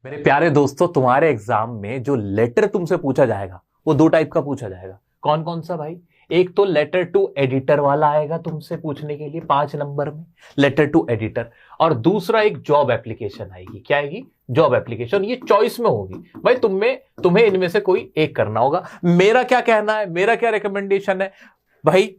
मेरे प्यारे दोस्तों, तुम्हारे एग्जाम में जो लेटर तुमसे पूछा जाएगा वो दो टाइप का पूछा जाएगा। कौन कौन सा भाई? एक तो लेटर टू एडिटर वाला आएगा तुमसे पूछने के लिए 5 नंबर में, लेटर टू एडिटर। और दूसरा एक जॉब एप्लीकेशन आएगी। क्या आएगी? Job application. ये चॉइस में होगी भाई, तुम्हें इनमें से कोई एक करना होगा। मेरा क्या कहना है, मेरा क्या रिकमेंडेशन है भाई?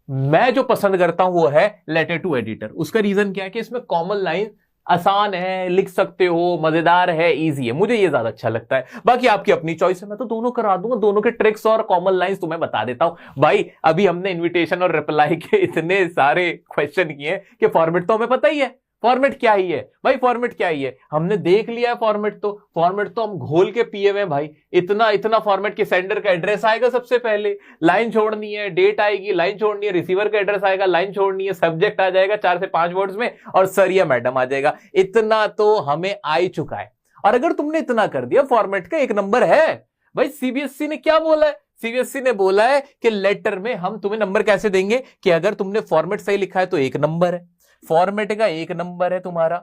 मैं जो पसंद करता हूं वो है लेटर टू एडिटर। उसका रीजन क्या है कि इसमें कॉमन लाइन आसान है, लिख सकते हो, मजेदार है, इजी है। मुझे ये ज्यादा अच्छा लगता है। बाकी आपकी अपनी चॉइस है, मैं तो दोनों करा दूंगा, दोनों के ट्रिक्स और कॉमन लाइंस तुम्हें बता देता हूं भाई। अभी हमने इनविटेशन और रिप्लाई के इतने सारे क्वेश्चन किए कि फॉर्मेट तो हमें पता ही है। फॉर्मेट क्या ही है भाई? फॉर्मेट क्या ही है, हमने देख लिया है। फॉर्मेट तो हम घोल के पिए हुए भाई। इतना इतना फॉर्मेट के सेंडर का एड्रेस आएगा, सबसे पहले लाइन छोड़नी है, डेट आएगी, लाइन छोड़नी है, रिसीवर का एड्रेस आएगा, लाइन छोड़नी है, सब्जेक्ट आ जाएगा 4 से 5 वर्ड्स में, और सर या मैडम आ जाएगा। इतना तो हमें आ ही चुका है। और अगर तुमने इतना कर दिया, फॉर्मेट का 1 नंबर है भाई। सीबीएसई ने क्या बोला है? सीबीएसई ने बोला है कि लेटर में हम तुम्हें नंबर कैसे देंगे कि अगर तुमने फॉर्मेट सही लिखा है तो 1 नंबर है, फॉर्मेट का 1 नंबर है तुम्हारा।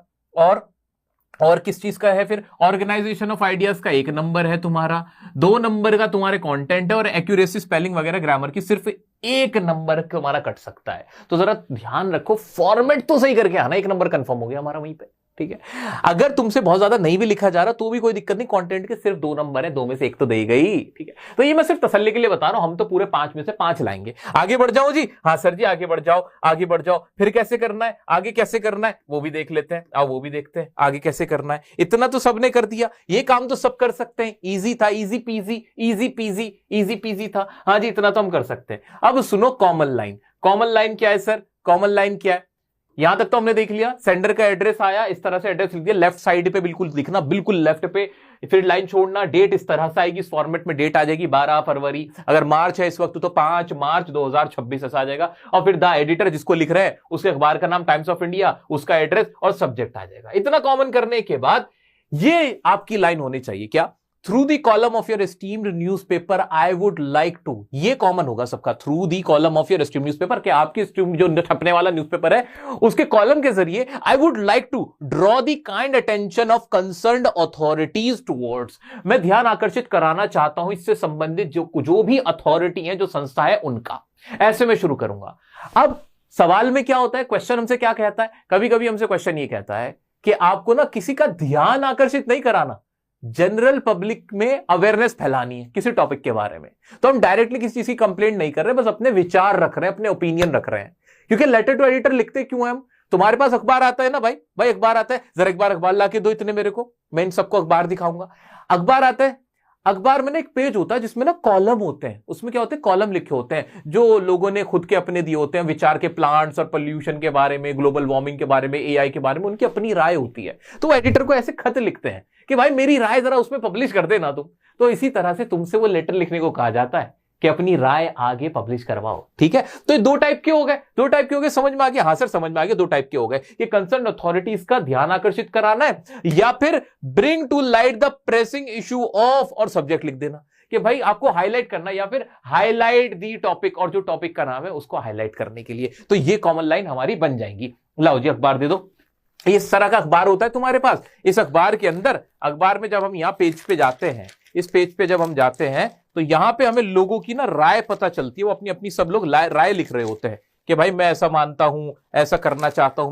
और किस चीज का है फिर? ऑर्गेनाइजेशन ऑफ आइडियाज का 1 नंबर है तुम्हारा। 2 नंबर का तुम्हारे कंटेंट है, और एक्यूरेसी, स्पेलिंग वगैरह, ग्रामर की सिर्फ 1 नंबर तुम्हारा कट सकता है। तो जरा ध्यान रखो, फॉर्मेट तो सही करके आना। 1 नंबर कंफर्म हो गया हमारा वहीं पे, ठीक है। अगर तुमसे बहुत ज्यादा नहीं भी लिखा जा रहा तो भी कोई दिक्कत नहीं, कंटेंट के सिर्फ 2 नंबर है, 2 में से 1 तो दे गई, ठीक है। तो ये मैं सिर्फ तसल्ली के लिए बता रहा हूं, हम तो पूरे 5 में से 5 लाएंगे। आगे बढ़ जाओ जी। हाँ सर जी, आगे बढ़ जाओ, आगे बढ़ जाओ। फिर कैसे करना है, आगे कैसे करना है वो भी देख लेते हैं। आओ वो भी देखते हैं आगे कैसे करना है। इतना तो सबने कर दिया, ये काम तो सब कर सकते हैं। इजी था, easy PG, easy PG, easy PG था। हाँ जी, इतना तो हम कर सकते हैं। अब सुनो कॉमन लाइन। कॉमन लाइन क्या है सर? कॉमन लाइन क्या है? यहां तक तो हमने देख लिया। सेंडर का एड्रेस आया, इस तरह से एड्रेस लिख दिया, लेफ्ट साइड पे बिल्कुल लिखना, बिल्कुल लेफ्ट पे। फिर लाइन छोड़ना, डेट इस तरह से आएगी, इस फॉर्मेट में डेट आ जाएगी 12 फरवरी। अगर मार्च है इस वक्त तो 5 मार्च 2026 ऐसा आ जाएगा। और फिर द एडिटर जिसको लिख रहे हैं उसके अखबार का नाम टाइम्स ऑफ इंडिया, उसका एड्रेस और सब्जेक्ट आ जाएगा। इतना कॉमन करने के बाद ये आपकी लाइन होनी चाहिए। क्या? Through the column of your esteemed newspaper I would like to. ये कॉमन होगा सबका। Through the column of your esteemed newspaper, कि आपके जो छपने वाला न्यूज़पेपर है उसके कॉलम के जरिए I would like to draw the kind attention of concerned authorities towards. मैं ध्यान आकर्षित कराना चाहता हूं इससे संबंधित जो भी अथॉरिटी है, जो संस्था है, उनका। ऐसे में शुरू करूंगा। अब सवाल में क्या होता है, क्वेश्चन हमसे क्या कहता है? कभी कभी हमसे क्वेश्चन ये कहता है कि आपको ना किसी का ध्यान आकर्षित नहीं कराना, जनरल पब्लिक में अवेयरनेस फैलानी है किसी टॉपिक के बारे में। तो हम डायरेक्टली किसी चीज की कंप्लेंट नहीं कर रहे, बस अपने विचार रख रहे हैं, अपने ओपिनियन रख रहे हैं। क्योंकि लेटर टू एडिटर लिखते क्यों हैं हम? तुम्हारे पास अखबार आता है ना भाई, अखबार आता है, जरा एक बार अखबार लाके दो इतने मेरे को, मैं इन सबको अखबार दिखाऊंगा। अखबार आता है, अखबार में ना एक पेज होता है जिसमें ना कॉलम होते हैं। उसमें क्या होते हैं? कॉलम लिखे होते हैं जो लोगों ने खुद के अपने दिए होते हैं, विचार के, प्लांट्स और पोल्यूशन के बारे में, ग्लोबल वार्मिंग के बारे में, एआई के बारे में, उनकी अपनी राय होती है। तो वो एडिटर को ऐसे खत लिखते हैं कि भाई मेरी राय जरा उसमें पब्लिश कर देना तुम। तो इसी तरह से तुमसे वो लेटर लिखने को कहा जाता है कि अपनी राय आगे पब्लिश करवाओ, ठीक है। तो ये 2 टाइप के हो गए, 2 टाइप के हो गए। समझ में आ गया? हाँ सर समझ में आ गया। 2 टाइप के हो गए। ये कंसर्न अथॉरिटीज का ध्यान आकर्षित कराना है, या फिर bring to light the pressing issue of, और सब्जेक्ट लिख देना कि भाई आपको हाईलाइट करना, या फिर हाईलाइट दी टॉपिक, और जो टॉपिक का नाम है उसको हाईलाइट करने के लिए। तो ये कॉमन लाइन हमारी बन जाएंगी। लाओ जी अखबार दे दो। इस तरह का अखबार होता है तुम्हारे पास। इस अखबार के अंदर, अखबार में जब हम यहां पेज पे जाते हैं, इस पेज पे जब हम जाते हैं तो यहां पे हमें लोगों की ना राय पता चलती है। वो अपनी अपनी सब लोग राय लिख रहे होते हैं कि भाई मैं ऐसा मानता हूं, ऐसा करना चाहता हूं,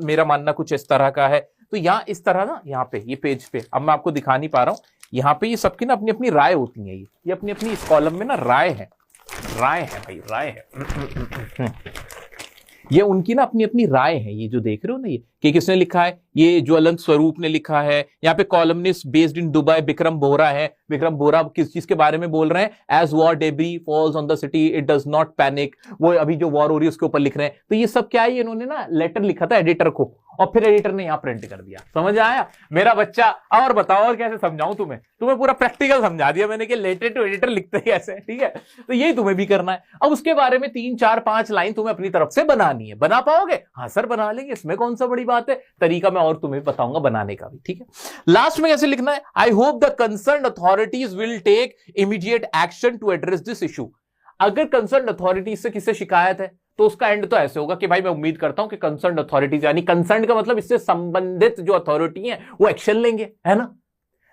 मेरा मानना कुछ इस तरह का है। तो यहां इस तरह ना, यहाँ पे ये पेज पे, अब मैं आपको दिखा नहीं पा रहा हूं, यहाँ पे ये सबकी ना अपनी अपनी राय होती है। ये अपनी अपनी इस कॉलम में ना राय है भाई, राय है। ये उनकी ना अपनी अपनी राय है। ये जो देख रहे हो ना, ये कि किसने लिखा है? ये ज्वलंत स्वरूप ने लिखा है। यहाँ पे columnist based in Dubai Vikram Bora है। विक्रम बोरा किस चीज के बारे में बोल रहे हैं? As war debris falls on the city it does not panic. वो अभी जो वॉर हो रही है उसके ऊपर लिख रहे हैं। तो ये सब क्या है? इन्होंने ना लेटर लिखा था एडिटर को, और फिर एडिटर ने यहां प्रिंट कर दिया। समझ आया मेरा बच्चा? और बताओ और कैसे समझाऊं तुम्हें पूरा प्रैक्टिकल समझा दिया मैंने कि लेटर टू एडिटर लिखते हैं कैसे, ठीक है। तो यही तुम्हें भी करना है। अब उसके बारे में 3 4 5 लाइन तुम्हें अपनी तरफ से बनानी है। बना पाओगे? हाँ सर बना लेंगे, इसमें कौन सा बड़ी बात है। तरीका मैं और तुम्हें बताऊंगा बनाने का भी, ठीक है। लास्ट में कैसे लिखना है? I hope the concerned authorities will take immediate action to address this issue. अगर कंसर्न्ड अथॉरिटीज से किससे शिकायत है तो उसका एंड तो ऐसे होगा कि भाई मैं उम्मीद करता हूं कि कंसर्न्ड अथॉरिटीज, यानी कंसर्न्ड का मतलब इससे संबंधित जो अथॉरिटी है वो एक्शन लेंगे, है ना।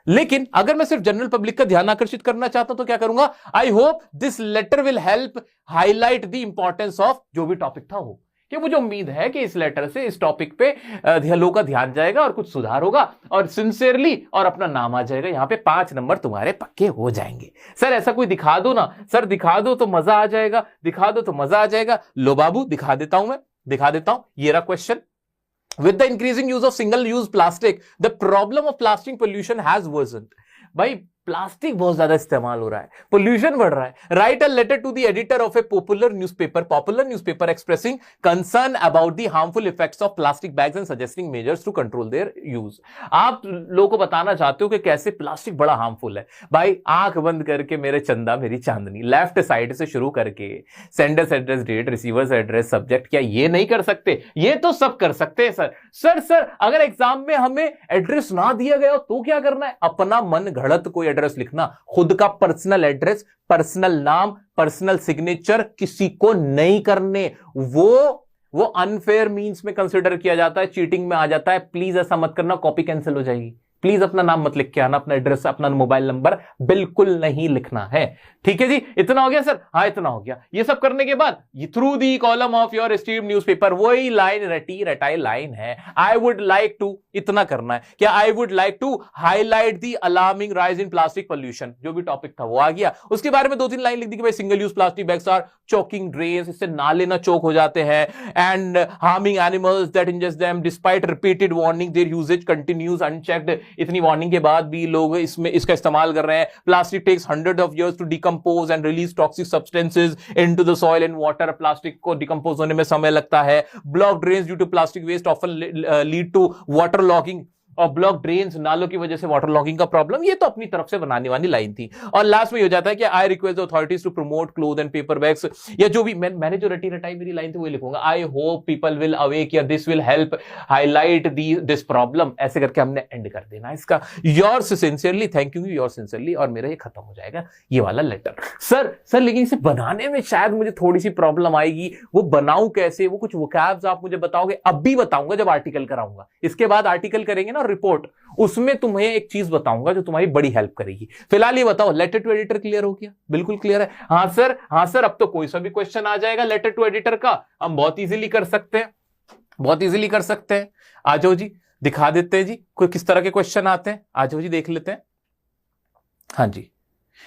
लेकिन अगर मैं सिर्फ जनरल पब्लिक का ध्यान आकर्षित करना चाहता हूं तो क्या करूंगा, I hope this letter will help highlight the importance of जो भी टॉपिक था वो, कि मुझे उम्मीद है कि इस लेटर से इस टॉपिक पे लोगों का ध्यान जाएगा और कुछ सुधार होगा और सिंसियरली और अपना नाम आ जाएगा, यहां पे 5 नंबर तुम्हारे पक्के हो जाएंगे। सर ऐसा कोई दिखा दो ना, सर दिखा दो तो मजा आ जाएगा, दिखा दो तो मजा आ जाएगा। लो बाबू दिखा देता हूं, मैं दिखा देता हूं, ये रहा question. With the increasing use of single-use plastic, the problem of plastic pollution has worsened. भाई प्लास्टिक बहुत ज्यादा इस्तेमाल हो रहा है, पोल्यूशन बढ़ रहा है। Write a letter to the editor of a popular newspaper expressing concern about the harmful effects of plastic bags and suggesting measures to control their use. आप लोगों को बताना चाहते हो कि कैसे प्लास्टिक बड़ा हार्मफुल है। भाई आंख बंद करके मेरे चंदा मेरी चांदनी, लेफ्ट साइड से शुरू करके sender's address, date, receiver's address, subject, क्या ये नहीं कर सकते? ये तो सब कर सकते हैं सर अगर एग्जाम में हमें एड्रेस ना दिया गया तो क्या करना है? अपना मन घड़त कोई एड्रेस लिखना, खुद का पर्सनल एड्रेस, पर्सनल नाम, पर्सनल सिग्नेचर किसी को नहीं करने। वो अनफेयर मींस में कंसिडर किया जाता है, चीटिंग में आ जाता है। प्लीज ऐसा मत करना, कॉपी कैंसिल हो जाएगी। प्लीज अपना नाम मत लिख के आना, अपना एड्रेस, अपना मोबाइल नंबर बिल्कुल नहीं लिखना है। ठीक है जी, इतना हो गया सर? हाँ इतना हो गया। ये सब करने के बाद through the column of your esteemed newspaper, वही लाइन रटी रटाई लाइन है, आई वुड लाइक टू, इतना करना है क्या, I would like to highlight the alarming rise in plastic pollution. जो भी टॉपिक था वो आ गया। उसके बारे में 2-3 लाइन लिख दी कि भाई single use plastic bags are choking drains, इससे नाले ना चोक हो जाते हैं, and harming animals that ingest them despite repeated warning their usage continues unchecked. इतनी वार्निंग के बाद भी लोग इसका इस्तेमाल कर रहे हैं। Plastic takes hundred of years to decompose and release toxic substances into the soil and water. Plastic को डिकम्पोज होने में समय लगता है। Block drains due to plastic waste often lead to water logging, और ब्लॉक ड्रेन्स, नालों की वजह से वाटर लॉगिंग का प्रॉब्लम। ये तो अपनी तरफ से बनाने वाली लाइन थी। और लास्ट में हो जाता है कि I request authorities to promote cloth and paper bags, या जो भी मैंने जो रटी रटाई मेरी लाइन थी वही लिखूंगा, I hope people will awake या this will help highlight this problem. ऐसे करके हमने एंड कर देना इसका। Yours sincerely, thank you yours sincerely, और मेरा ये खत्म हो जाएगा ये वाला लेटर। सर लेकिन इसे बनाने में शायद मुझे थोड़ी सी प्रॉब्लम आएगी। वो बनाऊं कैसे? वो कुछ वोकैब्स आप मुझे बताओगे? अब भी बताऊंगा जब आर्टिकल कराऊंगा। इसके बाद आर्टिकल करेंगे ना रिपोर्ट, उसमें तुम्हें एक चीज बताऊंगा जो तुम्हारी बड़ी हेल्प करेगी। फिलहाल ये बताओ, लेटर टू एडिटर क्लियर हो गया? बिल्कुल क्लियर है। हाँ सर अब तो कोई सा भी क्वेश्चन आ जाएगा लेटर टू एडिटर का, हम बहुत इजीली कर सकते हैं, बहुत इजीली कर सकते हैं। आ जाओ जी, दिखा देते हैं जी कोई किस तरह के क्वेश्चन आते हैं। आ जाओ जी, देख लेते हैं। हाँ जी,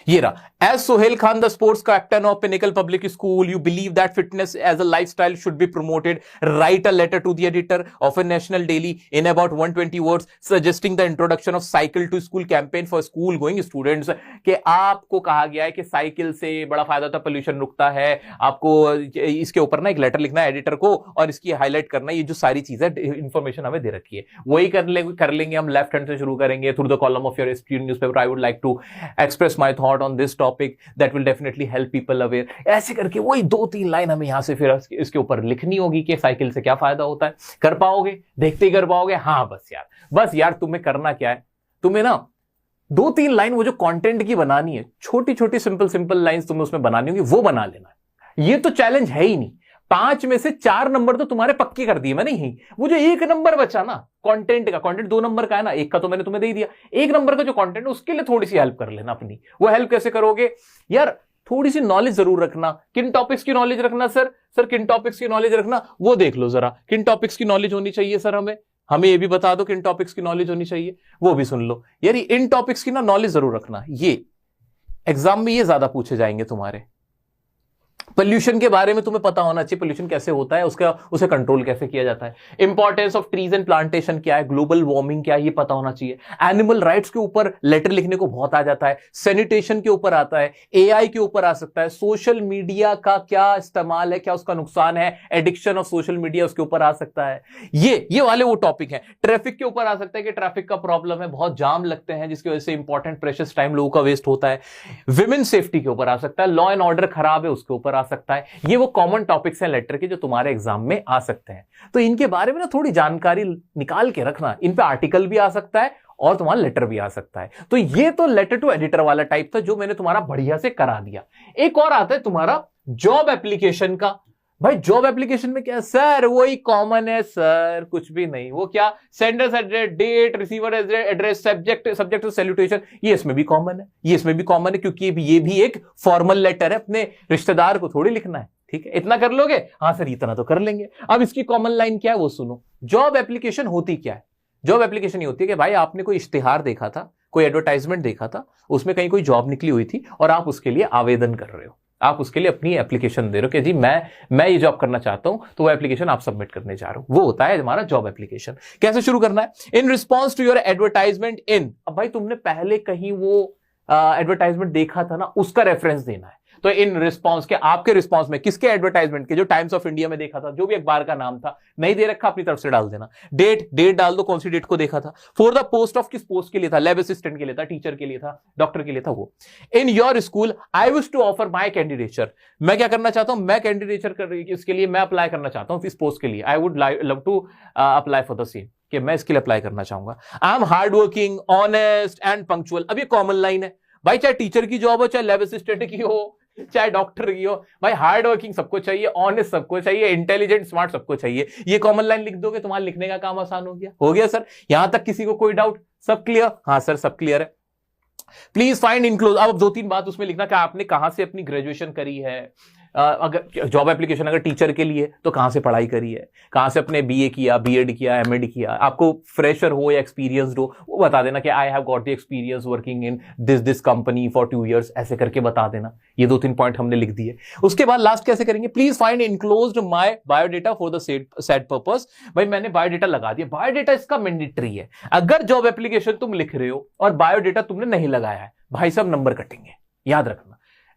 ये रहा। As Sohail Khan the sports captain of Pinnacle public school, you believe that fitness as a lifestyle should be promoted, write a letter to the editor of a national daily in about 120 words suggesting the introduction of cycle to school campaign for school going students. कि आपको कहा गया है कि cycle से बड़ा फायदा होता है, पोल्यूशन रुकता है। आपको इसके ऊपर ना एक लेटर लिखना है एडिटर को और इसकी हाईलाइट करना है। ये जो सारी चीजें इंफॉर्मेशन हमें दे रखी है वही कर लेंगे हम। लेफ्ट हैंड से शुरू करेंगे। Through the column of your esteemed newspaper, I would like to express my thought on this topic that will definitely help people aware। ऐसे करके वही 2-3 लाइन हमें यहां से फिर इसके ऊपर लिखनी होगी कि साइकिल से क्या फायदा होता है। कर पाओगे? देखते ही कर पाओगे? हाँ बस यार तुम्हें करना क्या है, तुम्हें ना 2-3 लाइन वो जो कंटेंट की बनानी है, छोटी छोटी सिंपल लाइंस तुम्हें उसमें बनानी होगी, वो बना लेना है। ये तो चैलेंज है ही नहीं। 5 में से 4 नंबर तो तुम्हारे पक्के कर दिए मैंने ही। वो जो 1 नंबर बचा ना कंटेंट का, कंटेंट 2 नंबर का है ना, 1 का तो मैंने तुम्हें दे दिया। 1 नंबर का जो कंटेंट है उसके लिए थोड़ी सी हेल्प कर लेना अपनी। वो हेल्प कैसे करोगे यार? थोड़ी सी नॉलेज जरूर रखना। किन टॉपिक्स की नॉलेज रखना सर किन टॉपिक्स की नॉलेज रखना वो देख लो जरा। किन टॉपिक्स की नॉलेज होनी चाहिए सर? हमें ये भी बता दो किन टॉपिक्स की नॉलेज होनी चाहिए, वो भी सुन लो यार। इन टॉपिक्स की ना नॉलेज जरूर रखना। ये एग्जाम में ये ज्यादा पूछे जाएंगे तुम्हारे। पोल्यूशन के बारे में तुम्हें पता होना चाहिए, पोल्यूशन कैसे होता है, उसे कंट्रोल कैसे किया जाता है। Importance of trees and plantation क्या है, ग्लोबल वार्मिंग क्या है, ये पता होना चाहिए। एनिमल राइट्स के ऊपर लेटर लिखने को बहुत आ जाता है। सैनिटेशन के ऊपर आता है, एआई के ऊपर आ सकता है। सोशल मीडिया का क्या इस्तेमाल है, क्या उसका नुकसान है, एडिक्शन ऑफ सोशल मीडिया, उसके ऊपर आ सकता है। ये वाले वो टॉपिक है। ट्रैफिक के ऊपर आ सकता है कि ट्रैफिक का प्रॉब्लम है, बहुत जाम लगते हैं जिसकी वजह से इंपॉर्टेंट प्रेशियस टाइम लोगों का वेस्ट होता है। विमेन सेफ्टी के ऊपर आ सकता है। लॉ एंड ऑर्डर खराब है, उसके ऊपर आ सकता है। ये वो कॉमन टॉपिक्स हैं लेटर के जो तुम्हारे एग्जाम में आ सकते हैं। तो इनके बारे में ना थोड़ी जानकारी निकाल के रखना। इन पे आर्टिकल भी आ सकता है और तुम्हारा लेटर भी आ सकता है। तो ये तो लेटर टू एडिटर वाला टाइप था जो मैंने तुम्हारा बढ़िया से करा दिया। एक और आता है तुम्हारा जॉब एप्लीकेशन का। भाई जॉब एप्लीकेशन में क्या सर, वही कॉमन है सर, कुछ भी नहीं। वो क्या, sender's address, date, receiver address, subject salutation, ये इसमें भी कॉमन है, ये इसमें भी कॉमन है, क्योंकि ये भी एक फॉर्मल लेटर है, अपने रिश्तेदार को थोड़ी लिखना है। ठीक है, इतना कर लोगे, हाँ सर इतना तो कर लेंगे। अब इसकी कॉमन लाइन क्या है वो सुनो। जॉब एप्लीकेशन होती क्या है? जॉब एप्लीकेशन ये होती है कि भाई आपने कोई इश्तिहार देखा था, कोई एडवर्टाइजमेंट देखा था, उसमें कहीं कोई जॉब निकली हुई थी और आप उसके लिए आवेदन कर रहे हो, आप उसके लिए अपनी एप्लीकेशन दे रहे हो कि जी मैं ये जॉब करना चाहता हूं, तो वो एप्लीकेशन आप सबमिट करने जा रहे हो, वो होता है हमारा जॉब एप्लीकेशन। कैसे शुरू करना है? In response to your advertisement in. अब भाई तुमने पहले कहीं वो एडवर्टाइजमेंट देखा था ना, उसका रेफरेंस देना है। तो इन रिस्पॉन्स के, आपके रिस्पॉन्स में किसके एडवर्टाइजमेंट के? जो टाइम्स ऑफ इंडिया में देखा था, जो भी अखबार का नाम था, नहीं दे रखा अपनी तरफ से डाल देना। डेट डाल दो, कौन सी डेट को देखा था। फॉर द पोस्ट ऑफ, किस पोस्ट के लिए था? लैब असिस्टेंट के लिए था, टीचर के लिए था, डॉक्टर के लिए था वो। In your school I wish to offer my candidature. मैं क्या करना चाहता हूं? मैं कैंडिडेचर इसके लिए मैं अप्लाई करना चाहता हूं इस पोस्ट के लिए। I would love to apply for the same, कि मैं इसके लिए अप्लाई करना चाहूंगा। I am hard working, honest and punctual. अब ये कॉमन लाइन है भाई, चाहे टीचर की जॉब हो, चाहे लैब असिस्टेंट की हो, चाहे डॉक्टर की हो, भाई हार्ड वर्किंग सबको चाहिए, ऑनेस्ट सबको चाहिए, इंटेलिजेंट स्मार्ट सबको चाहिए। ये कॉमन लाइन लिख दोगे, तुम्हारा लिखने का काम आसान हो गया सर। यहां तक किसी को कोई डाउट? सब क्लियर? हाँ सर सब क्लियर है। Please find enclose. अब 2-3 बात उसमें लिखना कि आपने कहां से अपनी ग्रेजुएशन करी है। अगर जॉब एप्लीकेशन अगर टीचर के लिए, तो कहां से पढ़ाई करी है, कहां से अपने बीए किया, बीएड किया, एमएड किया। आपको फ्रेशर हो या एक्सपीरियंस्ड हो, वो बता देना कि I have got the experience working in this company for 2 years, ऐसे करके बता देना। ये 2-3 पॉइंट हमने लिख दिए। उसके बाद लास्ट कैसे करेंगे? Please find enclosed my biodata for the said purpose. भाई मैंने बायोडेटा लगा दिया, बायोडेटा इसका मैंडेटरी है। अगर जॉब एप्लीकेशन तुम लिख रहे हो और बायोडेटा तुमने नहीं लगाया है, भाई सब नंबर कटेंगे, याद रखना।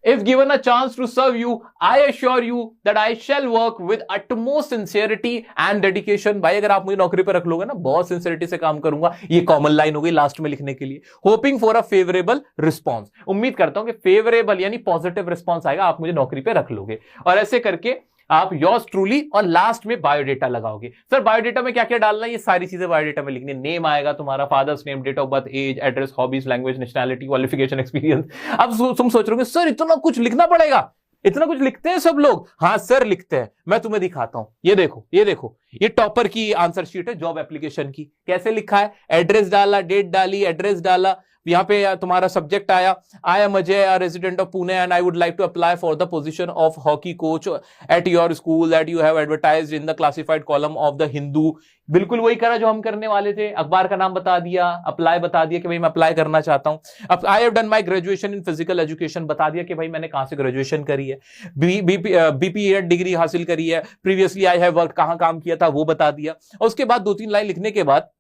If given a chance to serve you, I assure you that I shall work with utmost sincerity and dedication। भाई अगर आप मुझे नौकरी पर रख लोगे ना, बहुत सिंसियरिटी से काम करूंगा। ये कॉमन लाइन हो गई लास्ट में लिखने के लिए। Hoping for a favourable response. उम्मीद करता हूं कि फेवरेबल यानी पॉजिटिव रिस्पॉन्स आएगा, आप मुझे नौकरी पर रख लोगे। और ऐसे करके आप योर्स ट्रूली और लास्ट में बायोडेटा लगाओगे। सर बायोडेटा में क्या क्या डालना है? ये सारी चीजें बायोडेटा में लिखनी है। नेम आएगा तुम्हारा, father's name, date of birth, age, address, hobbies, language, nationality, qualification, experience. अब तुम सोच रहे हो सर इतना कुछ लिखना पड़ेगा, इतना कुछ लिखते हैं सब लोग? हाँ सर लिखते हैं, मैं तुम्हें दिखाता हूं। ये देखो ये टॉपर की आंसर शीट है जॉब एप्लीकेशन की। कैसे लिखा है? एड्रेस डाला, डेट डाली, एड्रेस डाला, यहां पे तुम्हारा सब्जेक्ट आया, I am Ajay, a resident of Pune and I would like to apply for the position of hockey coach at your school that you have advertised in the classified column of the Hindu. बिल्कुल वही करा जो हम करने वाले थे। अखबार का नाम बता दिया, अप्लाई बता दिया कि भाई मैं अप्लाई करना चाहता हूं। अब I have done my graduation in physical education, बता दिया कि भाई मैंने कहां से ग्रेजुएशन करी है। बीपीएड डिग्री हासिल करी है। प्रीवियसली आई हैव वर्क, कहां काम किया था वो बता दिया। और उसके बाद 2-3 लाइन लिखने के बाद,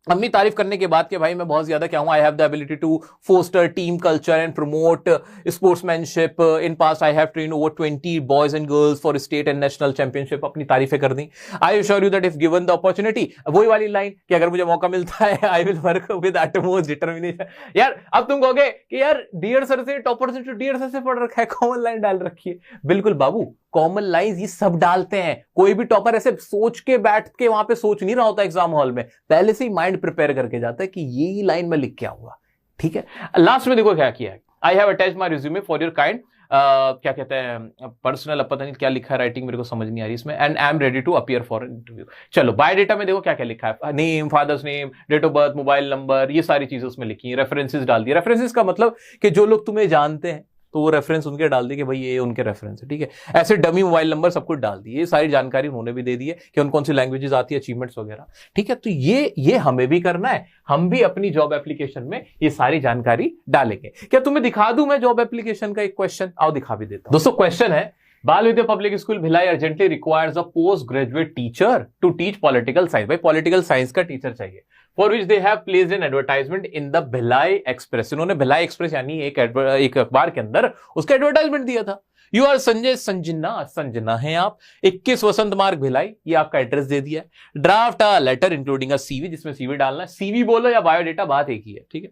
अपनी तारीफ करने के बाद कि भाई मैं बहुत ज्यादा क्या हूं, I have the ability to foster team culture and promote sportsmanship. In past I have trained over 20 boys and girls for state and national championship. अपनी तारीफें कर दी। I assure you that if given the opportunity, वही वाली line कि अगर मुझे मौका मिलता है I will work with utmost determination. यार अब तुम कहोगे कि यार डियर सर से, टॉपर से, डियर सर से पढ़ रखा है, कॉमन लाइन डाल रखी है। बिल्कुल बाबू, कॉमन लाइंस ये सब डालते हैं। कोई भी टॉपर ऐसे सोच के बैठ के वहां पे सोच नहीं रहा होता एग्जाम हॉल में, पहले से ही माइंड प्रिपेयर करके जाता है कि ये लाइन में लिख के आऊंगा। ठीक है, लास्ट में देखो क्या किया है। I have attached my resume for your kind, क्या कहते हैं, पर्सनल, अब पता नहीं क्या लिखा है, राइटिंग मेरे को समझ नहीं आ रही इसमें, and I am ready to appear for interview. चलो बायोडेटा में देखो क्या क्या लिखा है। Name, father's name, date of birth, mobile number, ये सारी चीजें उसमें लिखी है। रेफरेंसेस डाल दिए। रेफरेंसेस का मतलब कि जो लोग तुम्हें जानते हैं तो वो रेफरेंस उनके डाल दिए कि भाई ये उनके रेफरेंस है। ठीक है, ऐसे डमी मोबाइल नंबर सब कुछ डाल दिए। ये सारी जानकारी उन्होंने भी दे दी है कि उन कौन सी लैंग्वेजेस आती है, अचीवमेंट्स वगैरह। ठीक है, तो ये हमें भी करना है। हम भी अपनी जॉब एप्लीकेशन में ये सारी जानकारी डालेंगे। क्या तुम्हें दिखा दूं मैं जॉब एप्लीकेशन का एक क्वेश्चन? आओ दिखा भी देता हूं। दोस्तों क्वेश्चन है, Bal Vidya public school Bhilai urgently requires a post graduate teacher to teach political science. भाई पॉलिटिकल साइंस का टीचर चाहिए। For which they have placed an advertisement in the Bhilai express. इन्होंने भिलाई एक्सप्रेस यानी एक अखबार के अंदर उसका एडवर्टाइजमेंट दिया था। यू आर संजय संजना है आप, 21 वसंत मार्ग भिलाई, ये आपका एड्रेस दे दिया है। Draft a letter including a CV, जिसमें सीवी डालना है। सीवी बोलो या बायोडेटा, बात एक ही है। ठीक है,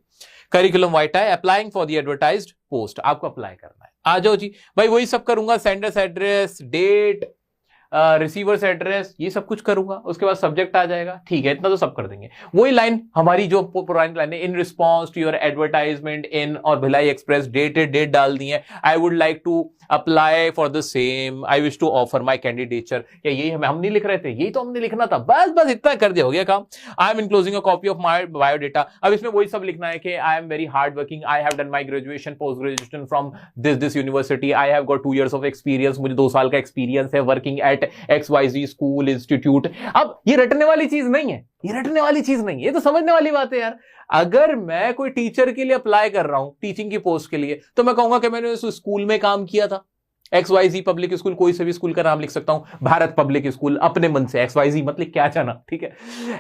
curriculum vitae, applying for the advertised post, आपको अप्लाई करना है। आ जाओ जी भाई, वही सब करूंगा। Sender's address, date, receiver's address, ये सब कुछ करूंगा, उसके बाद सब्जेक्ट आ जाएगा, ठीक है, इतना तो सब कर देंगे। वही लाइन हमारी जो पुरानी लाइन है, in response to your advertisement in, और भिलाई एक्सप्रेस डेट डाल दी है, I would like to apply for the same, I wish to offer my candidature, या यही हम नहीं लिख रहे थे, यही तो हमने लिखना था, बस इतना कर दिया, हो गया काम। I am enclosing a copy of my biodata, अब इसमें वही सब लिखना है कि I am very hard working, I have done my graduation post graduation from this university, I have got 2 years of experience, मुझे 2 साल का एक्सपीरियंस है working at XYZ school institute. अब ये रटने वाली चीज नहीं है, ये रटने वाली चीज नहीं है, ये तो समझने वाली बात है यार। अगर मैं कोई टीचर के लिए अप्लाई कर रहा हूं, टीचिंग की पोस्ट के लिए, तो मैं कहूंगा कि मैंने उस स्कूल में काम किया था, XYZ पब्लिक स्कूल, कोई से भी स्कूल का नाम लिख सकता हूं, भारत पब्लिक स्कूल, अपने मन से XYZ मतलब क्या जाना, ठीक है।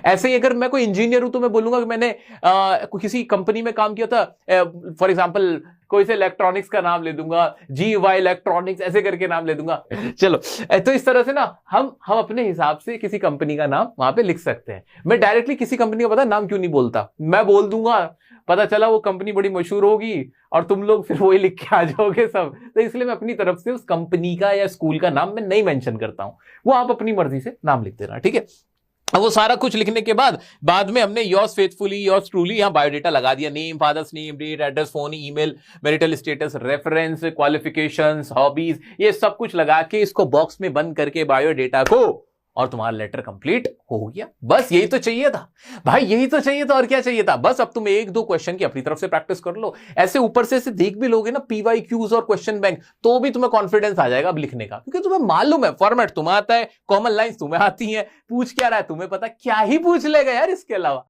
ऐसे ही अगर मैं कोई इंजीनियर हूं तो मैं बोलूंगा कि मैंने किसी कंपनी में काम किया था, फॉर एग्जांपल कोई से इलेक्ट्रॉनिक्स का नाम ले दूंगा, GY इलेक्ट्रॉनिक्स ऐसे करके नाम ले दूंगा। चलो, तो इस तरह से ना हम अपने हिसाब से किसी कंपनी का नाम वहां पे लिख सकते हैं। मैं डायरेक्टली किसी कंपनी का पता नाम क्यों नहीं बोलता, मैं बोल दूंगा, पता चला वो कंपनी बड़ी मशहूर होगी और तुम लोग फिर वही लिख के आ जाओगे सब, तो इसलिए मैं अपनी तरफ से उस कंपनी का या स्कूल का नाम मैं नहीं मेंशन करता हूं, वो आप अपनी मर्जी से नाम लिख देना, ठीक है। अब वो सारा कुछ लिखने के बाद में हमने योर्स फेथफुली, योर्स ट्रूली, यहां बायोडेटा लगा दिया, name, father's name, date, address, phone, email, marital status, reference, qualifications, hobbies, ये सब कुछ लगा के इसको बॉक्स में बंद करके बायोडेटा को, और तुम्हारा लेटर कंप्लीट हो गया। बस यही तो चाहिए था भाई, यही तो चाहिए था, और क्या चाहिए था। बस अब तुम 1-2 क्वेश्चन की अपनी तरफ से प्रैक्टिस कर लो, ऐसे ऊपर से ऐसे देख भी लोगे ना PYQs और क्वेश्चन बैंक, तो भी तुम्हें कॉन्फिडेंस आ जाएगा अब लिखने का, क्योंकि तुम्हें मालूम है फॉर्मेट तुम्हें आता है, कॉमन लाइंस तुम्हें आती है, पूछ क्या रहा है तुम्हें पता, क्या ही पूछ लेगा यार इसके अलावा।